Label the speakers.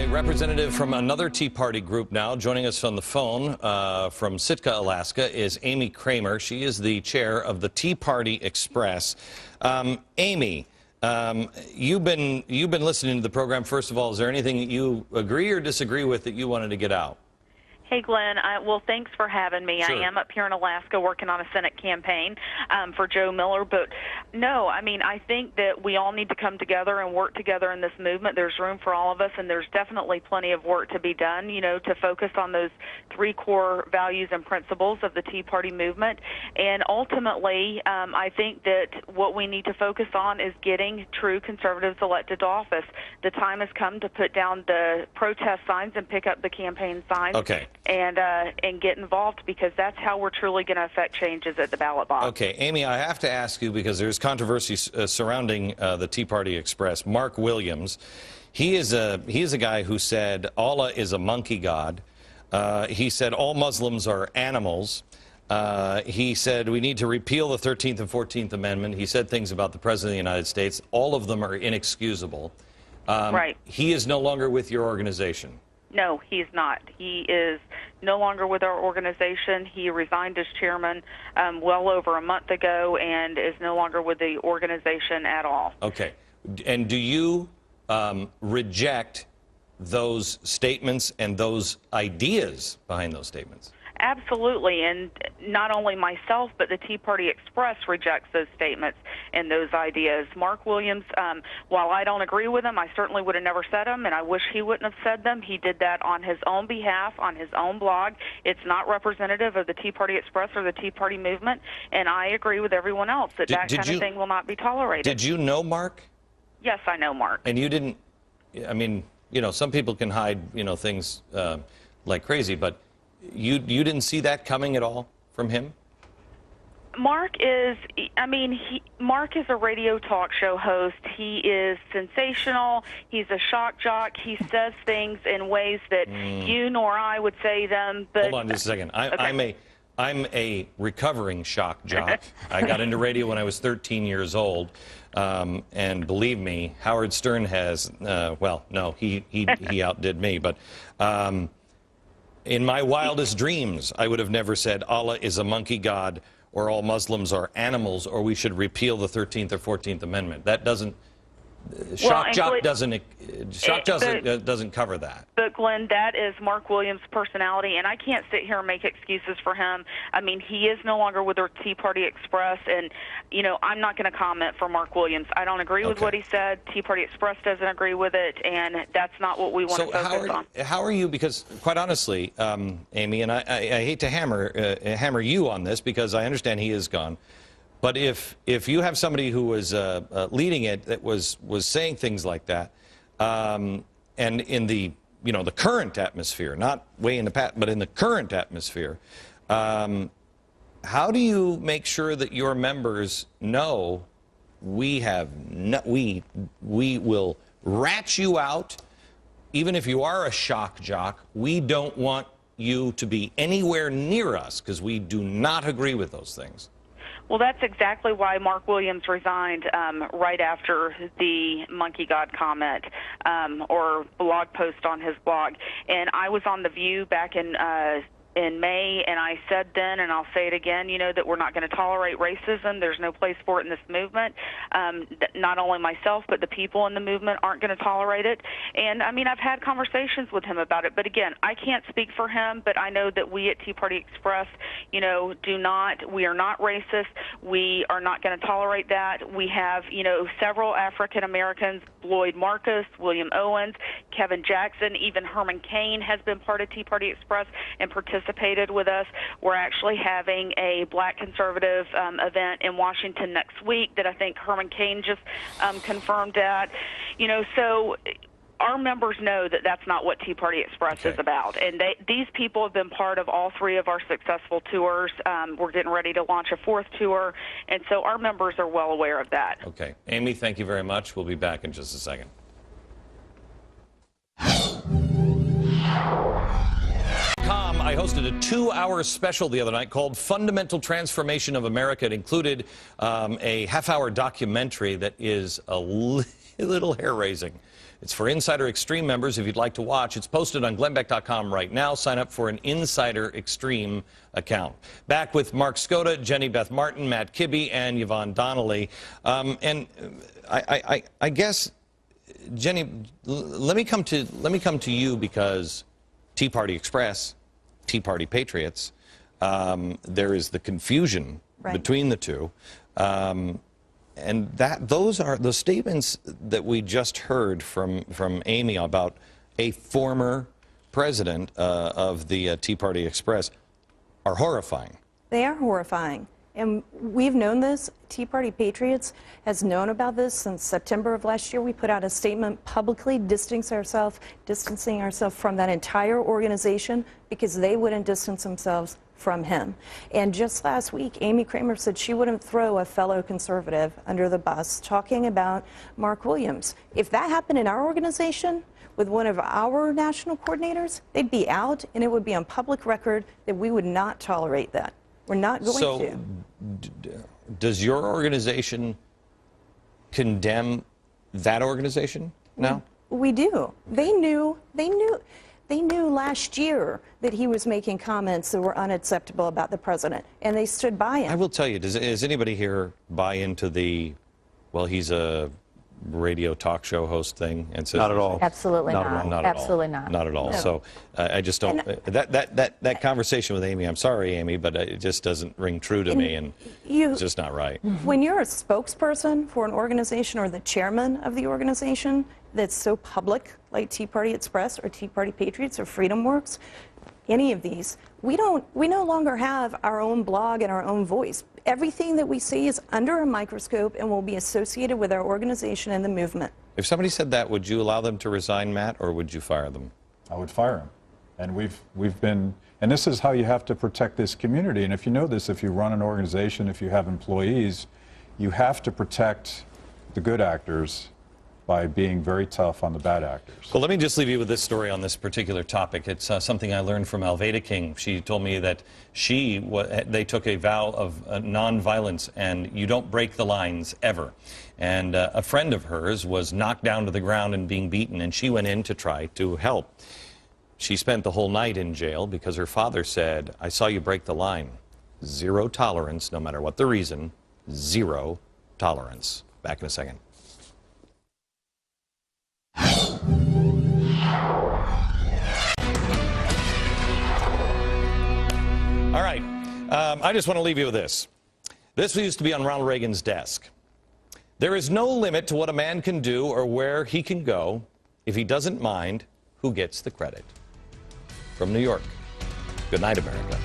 Speaker 1: A representative from another Tea Party group now joining us on the phone from Sitka, Alaska, is Amy Kramer. She is the chair of the Tea Party Express. Amy, you've been listening to the program. First of all, is there anything that you agree or disagree with that you wanted to get out?
Speaker 2: Hey, Glenn. Well, thanks for having me.
Speaker 1: Sure.
Speaker 2: I am up here in Alaska working on a Senate campaign for Joe Miller. But no, I mean, I think that we all need to come together and work together in this movement. There's room for all of us, and there's definitely plenty of work to be done, you know, to focus on those three core values and principles of the Tea Party movement. And ultimately, I think that what we need to focus on is getting true conservatives elected to office. The time has come to put down the protest signs and pick up the campaign signs.
Speaker 1: Okay.
Speaker 2: And get involved, because that's how we're truly going to affect changes at the ballot box.
Speaker 1: Okay, Amy, I have to ask you, because there's controversy surrounding the Tea Party Express. Mark Williams, he is a guy who said Allah is a monkey god. He said all Muslims are animals. He said we need to repeal the 13th and 14th Amendment. He said things about the President of the United States. All of them are inexcusable.
Speaker 2: Right.
Speaker 1: He is no longer with your organization.
Speaker 2: No, he's not. He is no longer with our organization. He resigned as chairman well over a month ago and is no longer with the organization at all.
Speaker 1: Okay. And do you reject those statements and those ideas behind those statements?
Speaker 2: Absolutely, and not only myself, but the Tea Party Express rejects those statements and those ideas. Mark Williams, while I don't agree with him, I certainly would have never said them, and I wish he wouldn't have said them. He did that on his own behalf, on his own blog. It's not representative of the Tea Party Express or the Tea Party movement, and I agree with everyone else that that kind of thing will not be tolerated.
Speaker 1: Did you know Mark?
Speaker 2: Yes, I know Mark.
Speaker 1: And you didn't, I mean, you know, some people can hide, you know, things like crazy, but you didn't see that coming at all from him?
Speaker 2: Mark is, I mean, Mark is a radio talk show host. He is sensational. He's a shock jock. He says things in ways that you nor I would say them. But
Speaker 1: hold on just a second. I'm a recovering shock jock. I got into radio when I was 13 years old, and believe me, Howard Stern has. Well, no, he outdid me, but. In my wildest dreams, I would have never said Allah is a monkey god, or all Muslims are animals, or we should repeal the 13th or 14th Amendment. That doesn't. Shock jock doesn't cover that.
Speaker 2: But Glenn, that is Mark Williams' personality, and I can't sit here and make excuses for him. I mean, he is no longer with the Tea Party Express, and you know, I'm not going to comment for Mark Williams. I don't agree with what he said. Tea Party Express doesn't agree with it, and that's not what we want to focus on.
Speaker 1: How are you? Because quite honestly, Amy, and I hate to hammer you on this because I understand he is gone. But if you have somebody who was leading it that was saying things like that, and in the the current atmosphere, not way in the past, but in the current atmosphere, how do you make sure that your members know we will rat you out, even if you are a shock jock? We don't want you to be anywhere near us because we do not agree with those things.
Speaker 2: Well, that's exactly why Mark Williams resigned right after the monkey god comment or blog post on his blog. And I was on The View back in May, and I said then, and I'll say it again, you know, that we're not going to tolerate racism. There's no place for it in this movement. Not only myself, but the people in the movement aren't going to tolerate it. And, I mean, I've had conversations with him about it. But, again, I can't speak for him, but I know that we at Tea Party Express, you know, we are not racist. We are not going to tolerate that. We have, you know, several African Americans, Lloyd Marcus, William Owens, Kevin Jackson, even Herman Cain has been part of Tea Party Express and participated with us. We're actually having a black conservative event in Washington next week that I think Herman Cain just confirmed that. You know, so our members know that that's not what Tea Party Express is about. And these people have been part of all three of our successful tours. We're getting ready to launch a fourth tour, and so our members are well aware of that.
Speaker 1: Okay. Amy, thank you very much. We'll be back in just a second. I hosted a 2-hour special the other night called Fundamental Transformation of America. It included a half-hour documentary that is a little hair-raising. It's for Insider Extreme members if you'd like to watch. It's posted on glennbeck.com right now. Sign up for an Insider Extreme account. Back with Mark Skoda, Jenny Beth Martin, Matt Kibbe, and Yvonne Donnelly. And I guess, Jenny, let me come to you because Tea Party Express, Tea Party Patriots, there is the confusion between the two. And those are the statements that we just heard from Amy about a former president of the Tea Party Express are horrifying.
Speaker 3: They are horrifying. And we've known this. Tea Party Patriots has known about this since September of last year. We put out a statement publicly distancing ourselves from that entire organization because they wouldn't distance themselves from him. And just last week, Amy Kramer said she wouldn't throw a fellow conservative under the bus, talking about Mark Williams. If that happened in our organization with one of our national coordinators, they'd be out, and it would be on public record that we would not tolerate that. We're not going to.
Speaker 1: Does your organization condemn that organization now?
Speaker 3: We do. They knew last year that he was making comments that were unacceptable about the president, and they stood by him.
Speaker 1: I will tell you, does anybody here buy into the, well, he's a radio talk show host thing? And so,
Speaker 4: not at all.
Speaker 5: Absolutely not.
Speaker 1: Not at
Speaker 5: Absolutely
Speaker 1: all.
Speaker 5: not.
Speaker 1: Not at all.
Speaker 3: No.
Speaker 1: So I just don't. That conversation with Amy, I'm sorry, Amy, but it just doesn't ring true to me, and it's just not right.
Speaker 3: When you're a spokesperson for an organization or the chairman of the organization that's so public, like Tea Party Express or Tea Party Patriots or Freedom Works, any of these, we no longer have our own blog and our own voice. Everything that we see is under a microscope and will be associated with our organization and the movement.
Speaker 1: If somebody said that, would you allow them to resign, Matt, or would you fire them?
Speaker 4: I would fire him. And we've been, and this is how you have to protect this community. And if you know this, if you run an organization, if you have employees, you have to protect the good actors by being very tough on the bad actors.
Speaker 1: Well, let me just leave you with this story on this particular topic. It's something I learned from Alveda King. She told me that they took a vow of nonviolence, and you don't break the lines ever. And a friend of hers was knocked down to the ground and being beaten, and she went in to try to help. She spent the whole night in jail because her father said, "I saw you break the line. Zero tolerance, no matter what the reason, zero tolerance." Back in a second. All right, I just want to leave you with this. This used to be on Ronald Reagan's desk. There is no limit to what a man can do or where he can go if he doesn't mind who gets the credit. From New York, good night, America.